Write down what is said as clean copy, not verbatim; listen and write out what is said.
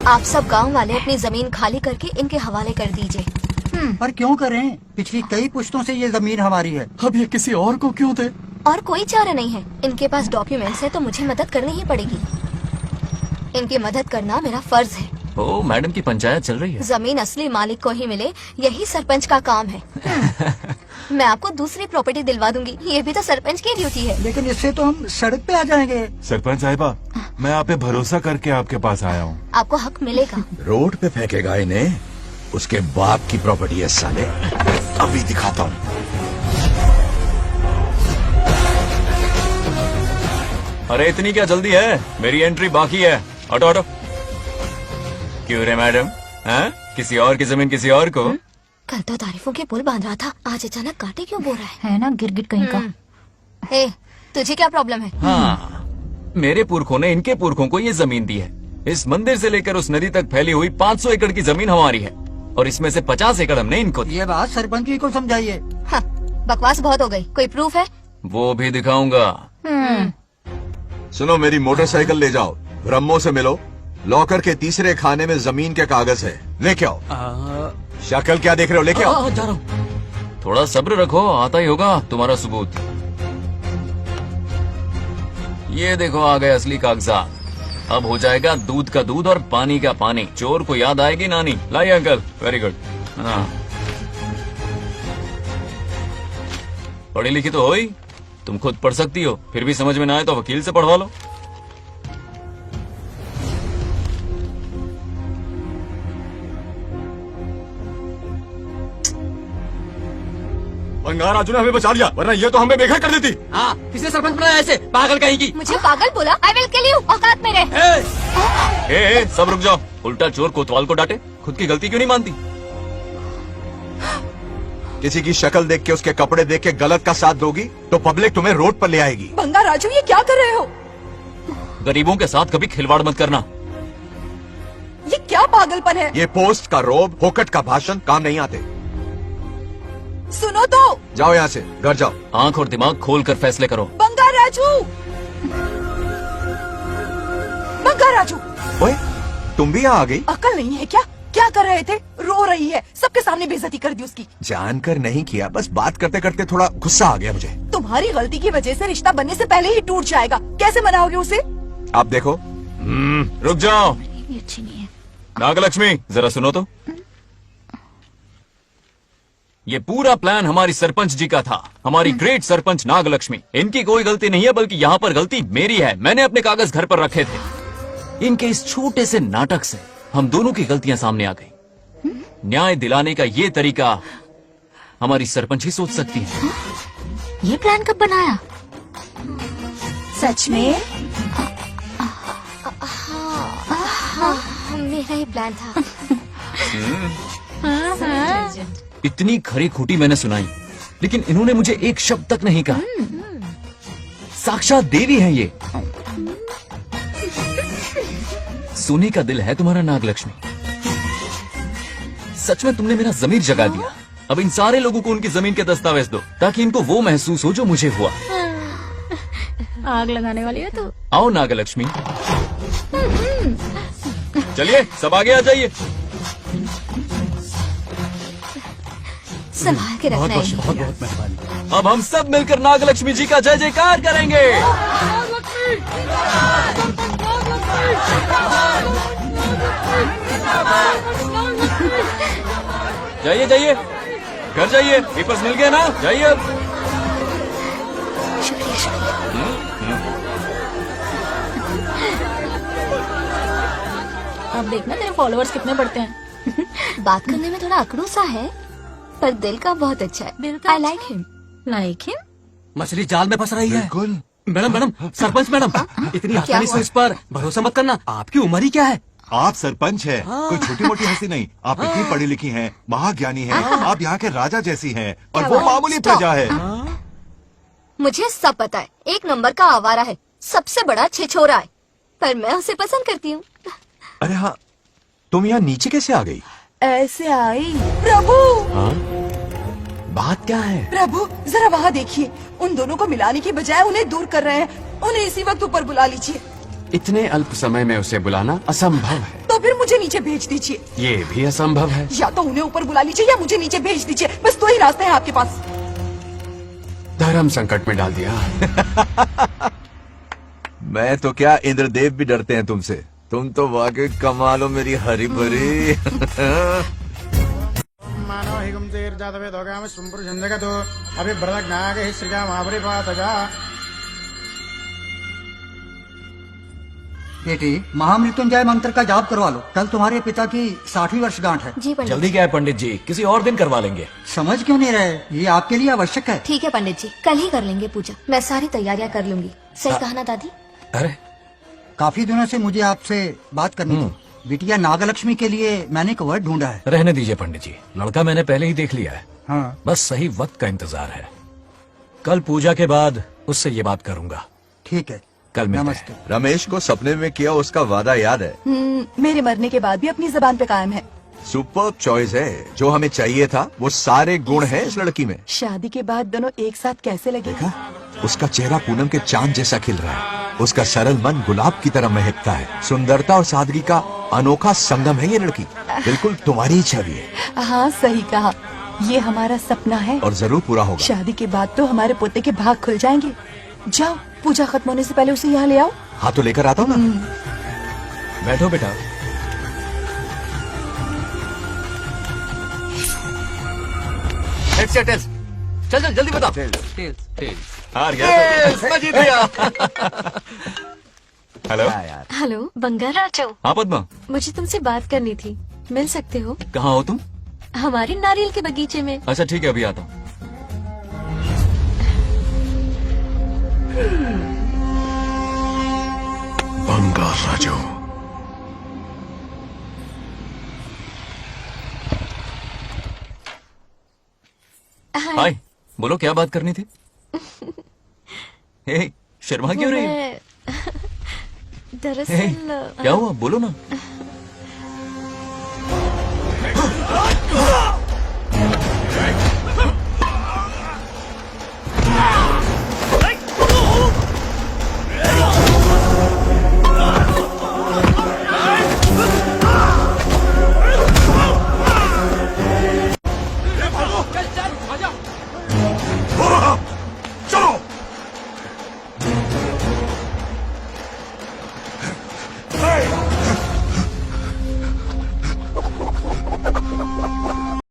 आप सब गांव वाले अपनी जमीन खाली करके इनके हवाले कर दीजिए। पर क्यों करें? पिछली कई पुश्तों से ये जमीन हमारी है। अब ये किसी और को क्यों दे? और कोई चारा नहीं है। इनके पास डॉक्यूमेंट्स है तो मुझे मदद करनी ही पड़ेगी। इनकी मदद करना मेरा फर्ज है। ओ, मैडम की पंचायत चल रही है। जमीन असली मालिक को ही मिले, यही सरपंच का काम है। मैं आपको दूसरी प्रॉपर्टी दिलवा दूंगी, ये भी तो सरपंच की ड्यूटी है। लेकिन इससे तो हम सड़क पे आ जाएंगे। सरपंच साहिबा, मैं आप पे भरोसा करके आपके पास आया हूँ। आपको हक मिलेगा। रोड पे फेंकेगा इन्हें, उसके बाप की प्रॉपर्टी है साले। अभी दिखाता हूँ। अरे इतनी क्या जल्दी है? मेरी एंट्री बाकी है। हटो हटो। क्यों रे मैडम? हैं? किसी और की जमीन किसी और को? कल तो तारीफों के पुल बांध रहा था, आज अचानक कांटे क्यों बो रहा है? है ना गिरगिट कहीं का। ए, तुझे क्या प्रॉब्लम है? हाँ, मेरे पुरखों ने इनके पुरखों को ये जमीन दी है। इस मंदिर से लेकर उस नदी तक फैली हुई 500 एकड़ की जमीन हमारी है और इसमें से 50 एकड़ हमने इनको दी। ये बात सरपंच जी को समझाइए। हाँ, बकवास बहुत हो गई। कोई प्रूफ है? वो भी दिखाऊंगा। सुनो, मेरी मोटरसाइकिल ले जाओ, ब्रह्मो से मिलो, लॉकर के तीसरे खाने में जमीन के कागज है, लेके आओ। शक्ल क्या देख रहे हो, लेके आओ। जा रहा हूँ। थोड़ा सब्र रखो, आता ही होगा तुम्हारा सबूत। ये देखो आ गए असली कागजात। अब हो जाएगा दूध का दूध और पानी का पानी। चोर को याद आएगी नानी। लाइए अंकल, वेरी गुड। हाँ, पढ़ी लिखी तो हो ही, तुम खुद पढ़ सकती हो। फिर भी समझ में ना आए तो वकील से पढ़वा लो। बंगाराजू ने हमें बचा लिया, वरना ये तो हमें बेघर कर देती। हाँ, किसने सरपंच बनाया ऐसे पागल कहीं की? मुझे पागल बोला? I will kill you. औकात में रह। ए, सब रुक जाओ। उल्टा चोर कोतवाल को डांटे, खुद की गलती क्यों नहीं मानती? किसी की शक्ल देख के, उसके कपड़े देख के गलत का साथ दोगी तो पब्लिक तुम्हें रोड पर ले आएगी। बंगा राजू, ये क्या कर रहे हो? गरीबों के साथ कभी खिलवाड़ मत करना। ये क्या पागलपन है? ये पोस्ट का रोब, फोकट का भाषण काम नहीं आते। सुनो तो, जाओ यहाँ से, घर जाओ। आंख और दिमाग खोल कर फैसले करो। बंगा राजू, बंगा राजू, ओए, तुम भी यहाँ आ गई? अकल नहीं है क्या? क्या कर रहे थे? रो रही है, सबके सामने बेइज्जती कर दी उसकी। जानकर नहीं किया, बस बात करते करते थोड़ा गुस्सा आ गया मुझे। तुम्हारी गलती की वजह से रिश्ता बनने से पहले ही टूट जाएगा। कैसे मनाओगे उसे? आप देखो। रुक जाओ। ये अच्छी नहीं है। नागलक्ष्मी, जरा सुनो तो। ये पूरा प्लान हमारी सरपंच जी का था, हमारी ग्रेट सरपंच नागलक्ष्मी। इनकी कोई गलती नहीं है, बल्कि यहाँ पर गलती मेरी है। मैंने अपने कागज घर पर रखे थे। इनके इस छोटे से नाटक से हम दोनों की गलतियां सामने आ गई। न्याय दिलाने का ये तरीका हमारी सरपंच ही सोच सकती है। ये प्लान कब बनाया? सच में? हाँ, मेरा ही प्लान था। इतनी खरी खूटी मैंने सुनाई, लेकिन इन्होंने मुझे एक शब्द तक नहीं कहा। साक्षात देवी हैं ये। सोने का दिल है तुम्हारा नागलक्ष्मी। सच में तुमने मेरा जमीर जगा दिया। अब इन सारे लोगों को उनकी जमीन के दस्तावेज दो, ताकि इनको वो महसूस हो जो मुझे हुआ। आग लगाने वाली है तो। आओ नागलक्ष्मी, चलिए सब आगे आ जाइए। संभाल के रखना है। बहुत बहुत मेहरबानी। अब हम सब मिलकर नागलक्ष्मी जी का जय जयकार करेंगे। जाइए जाइए, घर जाइए। पेपर्स मिल गए ना? जाइए अब। शुक्रिया शुक्रिया। अब देखना तेरे फॉलोअर्स कितने बढ़ते हैं। बात करने में थोड़ा अकड़ू सा है, पर दिल का बहुत अच्छा है। I like him. Like him? मछली जाल में फंस रही है। बिल्कुल। मैडम, सरपंच मैडम, इतनी आसानी से इस पर भरोसा मत करना। आपकी उम्र ही क्या है? आप सरपंच हैं, कोई छोटी मोटी हस्ती नहीं। आप इतनी पढ़ी लिखी हैं, महाज्ञानी हैं, आप यहाँ के राजा जैसी हैं, और वो मामूली प्रजा है। मुझे सब पता है। एक नंबर का आवारा है, सबसे बड़ा छिछोरा है, पर मैं उसे पसंद करती हूँ। अरे हाँ, तुम यहाँ नीचे कैसे आ गई? ऐसे आई। प्रभु, बात क्या है? प्रभु जरा वहाँ देखिए, उन दोनों को मिलाने की बजाय उन्हें दूर कर रहे हैं। उन्हें इसी वक्त ऊपर बुला लीजिए। इतने अल्प समय में उसे बुलाना असंभव है। तो फिर मुझे मुझे नीचे भेज दीजिए। ये भी असंभव है। या तो उन्हें ऊपर बुला लीजिए या मुझे नीचे भेज दीजिए, बस दो ही रास्ते हैं आपके पास। धर्म संकट में डाल दिया। मैं तो क्या, इंद्रदेव भी डरते हैं तुमसे। तुम तो वाकई कमाल हो मेरी हरी भरी। मानव हिगम तेर जातवे दोगाम सुंपुर जंदगतो अभी ब्रदक नागे श्रीगा महाबरी पातगा। बेटी महामृत्युंजय मंत्र का जाप करवा लो, कल तुम्हारे पिता की 60वीं वर्षगांठ है। जी पंडित जल्दी क्या है पंडित जी, किसी और दिन करवा लेंगे। समझ क्यों नहीं रहे, ये आपके लिए आवश्यक है। ठीक है पंडित जी, कल ही कर लेंगे पूजा। मैं सारी तैयारियां कर लूंगी। सही कहा ना दादी? अरे काफी दिनों से मुझे आपसे बात करनी थी। बिटिया नागलक्ष्मी के लिए मैंने एक वर्ड ढूंढा है। रहने दीजिए पंडित जी, लड़का मैंने पहले ही देख लिया है। हाँ बस सही वक्त का इंतजार है। कल पूजा के बाद उससे ये बात करूंगा। ठीक है, कल मिलते हैं। नमस्ते। रमेश को सपने में किया उसका वादा याद है? मेरे मरने के बाद भी अपनी जबान पे कायम है। सुपर चॉइस है। जो हमें चाहिए था वो सारे गुण हैं इस लड़की में। शादी के बाद दोनों एक साथ कैसे लगे? देखा, उसका चेहरा पूनम के चांद जैसा खिल रहा है। उसका सरल मन गुलाब की तरह महकता है। सुंदरता और सादगी का अनोखा संगम है ये लड़की। बिल्कुल तुम्हारी ही छवि है। हाँ सही कहा, ये हमारा सपना है और जरूर पूरा होगा। शादी के बाद तो हमारे पोते के भाग खुल जाएंगे। जाओ, पूजा खत्म होने से पहले उसे यहाँ ले आओ। हाँ तो लेकर आता हूँ ना। बैठो बेटा। चल चल जल्दी बता। हार गया तो। जीत गया। हेलो। हेलो बंगाराजो, हाँ पद्मा, मुझे तुमसे बात करनी थी। मिल सकते हो? कहाँ हो तुम? हमारे नारियल के बगीचे में। अच्छा ठीक है, अभी आता हूँ। बंगाल राजो। हाय, बोलो क्या बात करनी थी? हे, शर्मा क्यों रही हो? दरअसल हे, क्या हुआ, बोलो ना।